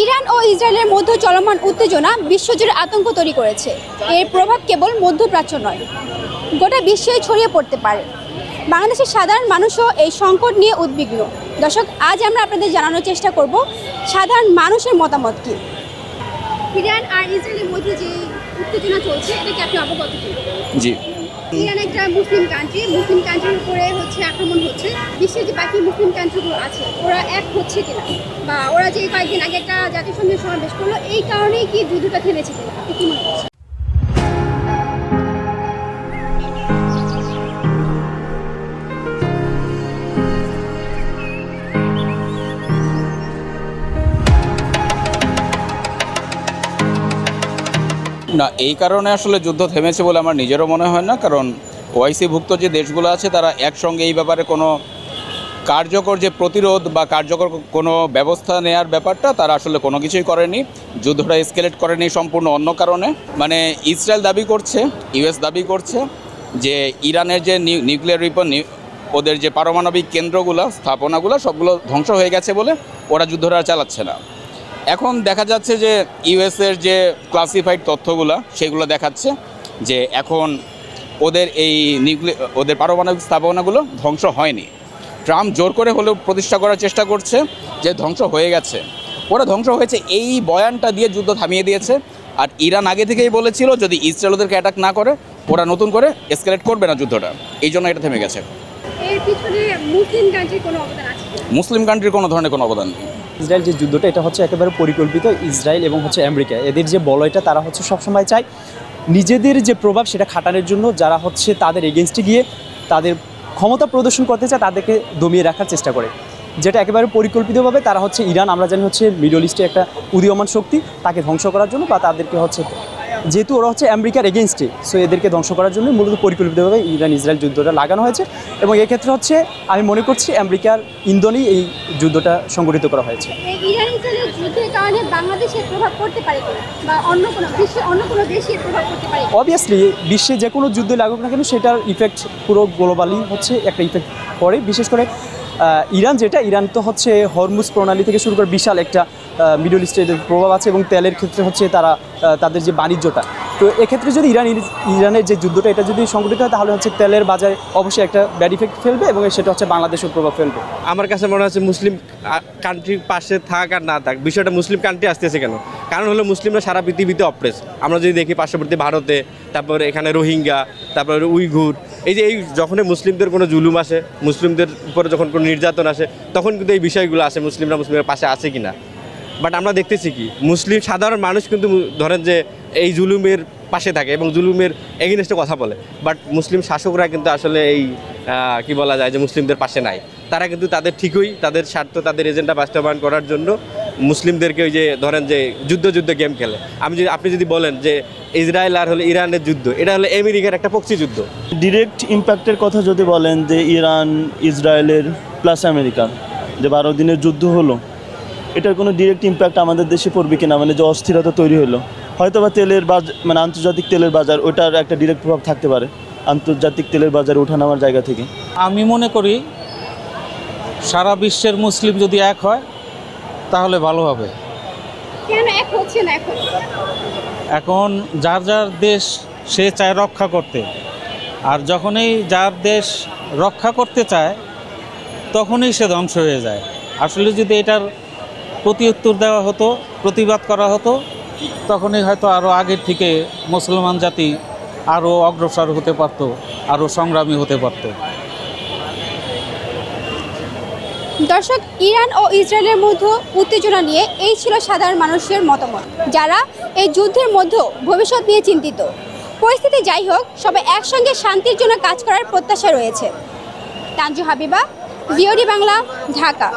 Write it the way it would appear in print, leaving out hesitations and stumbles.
Iran ও ইসরায়েলের মধ্যে চলমান উত্তেজনা বিশ্বজুড়ে আতঙ্ক তৈরি করেছে। এর প্রভাব কেবল মধ্যপ্রাচ্য নয়, গোটা বিশ্বেই ছড়িয়ে পড়তে পারে। বাংলাদেশের সাধারণ মানুষও এই সংকট নিয়ে উদ্বিগ্ন। দর্শক, আজ আমরা আপনাদের জানানোর চেষ্টা করব সাধারণ মানুষের মতামত কী। ইরান আর ইসরায়েলের মধ্যে যে উত্তেজনা চলছে, এটাকে আপনি অবগত কিনা? জি। ইরান একটা মুসলিম কান্ট্রির উপরে আক্রমণ হচ্ছে। বিশ্বের যে বাকি মুসলিম কান্ট্রিগুলো আছে, ওরা এক হচ্ছে কিনা, বা ওরা যে কয়েকদিন আগে একটা জাতিসংঘের সমাবেশ করলো, এই কারণেই কি যুদ্ধটা থেমেছে কিনা, আপনি কি মনে করছেন? না, এই কারণে আসলে যুদ্ধ থেমেছে বলে আমার নিজেরও মনে হয় না। কারণ ওআইসিভুক্ত যে দেশগুলো আছে তারা একসঙ্গে এই ব্যাপারে কোনো কার্যকর যে প্রতিরোধ বা কার্যকর কোনো ব্যবস্থা নেওয়ার ব্যাপারটা তারা আসলে কোনো কিছুই করেনি। যুদ্ধটা এসকেলেট করেনি সম্পূর্ণ অন্য কারণে। মানে ইসরায়েল দাবি করছে, ইউএস দাবি করছে যে ইরানের যে নিউক্লিয়ার ওয়েপন, ওদের যে পারমাণবিক কেন্দ্রগুলো, স্থাপনাগুলো সবগুলো ধ্বংস হয়ে গেছে বলে ওরা যুদ্ধটা চালাচ্ছে না। এখন দেখা যাচ্ছে যে ইউএসের যে ক্লাসিফাইড তথ্যগুলো সেগুলো দেখাচ্ছে যে এখন ওদের এই ওদের পারমাণবিক স্থাপনাগুলো ধ্বংস হয়নি। ট্রাম্প জোর করে হলেও প্রতিষ্ঠা করার চেষ্টা করছে যে ধ্বংস হয়ে গেছে। ওরা ধ্বংস হয়েছে এই বয়ানটা দিয়ে যুদ্ধ থামিয়ে দিয়েছে। আর ইরান আগে থেকেই বলেছিল যদি ইসরায়েল ওদেরকে অ্যাটাক না করে ওরা নতুন করে এসকেলেট করবে না যুদ্ধটা, এই জন্য এটা থেমে গেছে। এর পিছনে মুসলিম কান্ট্রির কোনো অবদান আছে? মুসলিম কান্ট্রির কোনো ধরনের কোনো অবদান নেই। ইসরায়েল যে যুদ্ধটা, এটা হচ্ছে একেবারে পরিকল্পিত। ইসরায়েল এবং আমেরিকা, এদের যে বলয়টা তারা সবসময় চায় নিজেদের যে প্রভাব সেটা খাটানোর জন্য। যারা তাদের এগেনস্টে গিয়ে তাদের ক্ষমতা প্রদর্শন করতে চায় তাদেরকে দমিয়ে রাখার চেষ্টা করে, যেটা একেবারে পরিকল্পিতভাবে তারা ইরান, আমরা জানি মিডল ইস্টে একটা উদীয়মান শক্তি, তাকে ধ্বংস করার জন্য বা তাদেরকে যেহেতু ওরা আমেরিকার এগেনস্টে, সো এদেরকে ধ্বংস করার জন্য মূলত পরিকল্পিতভাবে ইরান ইসরায়েল যুদ্ধটা লাগানো হয়েছে। এবং এক্ষেত্রে আমি মনে করছি আমেরিকার ইন্ধনেই এই যুদ্ধটা সংগঠিত করা হয়েছে। ইরান ইসরায়েলের যুদ্ধের কারণে বাংলাদেশের প্রভাব পড়তে পারে বা অন্য কোনো দেশের প্রভাব পড়তে পারে? অবভিয়াসলি বিশ্বে যে কোনো যুদ্ধ লাগুক না কেন সেটার ইফেক্ট পুরো গ্লোবালি একটা ইফেক্ট পড়ে। বিশেষ করে ইরান তো হরমুজ প্রণালী থেকে শুরু করে বিশাল একটা মিডল ইস্টের প্রভাব আছে, এবং তেলের ক্ষেত্রে তারা তাদের যে বাণিজ্যটা, তো এক্ষেত্রে যদি ইরানের যে যুদ্ধটা এটা যদি সংগঠিত হয় তাহলে তেলের বাজারে অবশ্যই একটা ব্যাড ইফেক্ট ফেলবে, এবং সেটা বাংলাদেশের প্রভাব ফেলবে। আমার কাছে মনে হচ্ছে মুসলিম কান্ট্রির পাশে থাক আর না থাক, বিষয়টা মুসলিম কান্ট্রি আসতেছে কেন? কারণ হলো মুসলিমরা সারা পৃথিবীতে অপ্রেস। আমরা যদি দেখি পার্শ্ববর্তী ভারতে, তারপর এখানে রোহিঙ্গা, তারপর উইঘুর, এই যখনই মুসলিমদের কোনো জুলুম আসে, মুসলিমদের উপরে যখন কোনো নির্যাতন আসে, তখন কিন্তু এই বিষয়গুলো আসে মুসলিমের পাশে আছে কিনা। বাট আমরা দেখতেছি কি মুসলিম সাধারণ মানুষ কিন্তু ধরেন যে এই জুলুমের পাশে থাকে এবং জুলুমের এগেইনস্টে কথা বলে, বাট মুসলিম শাসকরা কিন্তু আসলে এই কি বলা যায় যে মুসলিমদের পাশে নাই। তারা কিন্তু তাদের ঠিকই তাদের স্বার্থ, তাদের এজেন্ডা বাস্তবায়ন করার জন্য মুসলিমদেরকে ওই যে ধরেন যে যুদ্ধ গেম খেলে। আপনি যদি বলেন যে ইসরায়েল আর ইরানের যুদ্ধ, এটা হলো আমেরিকার একটা প্রক্সি যুদ্ধ। ডিরেক্ট ইম্প্যাক্টের কথা যদি বলেন যে ইরান ইসরায়েলের প্লাস আমেরিকার যে 12 দিনের যুদ্ধ হলো, এটার কোনো ডিরেক্ট ইম্প্যাক্ট আমাদের দেশে পড়বে কিনা, মানে যে অস্থিরতা তৈরি হলো, হয়তো বা তেলের মানে আন্তর্জাতিক তেলের বাজার, ওটার একটা ডিরেক্ট প্রভাব থাকতে পারে আন্তর্জাতিক তেলের বাজারে ওঠানামার জায়গা থেকে। আমি মনে করি সারা বিশ্বের মুসলিম যদি এক হয় তাহলে ভালো হবে। কেন এক হচ্ছে না? এখন যার যার দেশ সে চায় রক্ষা করতে, আর যখনই যার দেশ রক্ষা করতে চায় তখনই সে ধ্বংস হয়ে যায়। আসলে যদি এটার প্রতি উত্তর দেওয়া হতো, প্রতিবাদ করা হতো, তখনই হয়তো আরও আগের থেকে মুসলমান জাতি আরও অগ্রসর হতে পারত, আরও সংগ্রামী হতে পারত। দর্শক, ইরান ও ইসরায়েলের মধ্যে উত্তেজনা নিয়ে এই ছিল সাধারণ মানুষের মতামত, যারা এই যুদ্ধের মধ্যে ভবিষ্যৎ নিয়ে চিন্তিত। পরিস্থিতি যাই হোক, সবাই একসঙ্গে শান্তির জন্য কাজ করার প্রত্যাশা রয়েছে। তানজু হাবিবা, ভিওডি বাংলা, ঢাকা।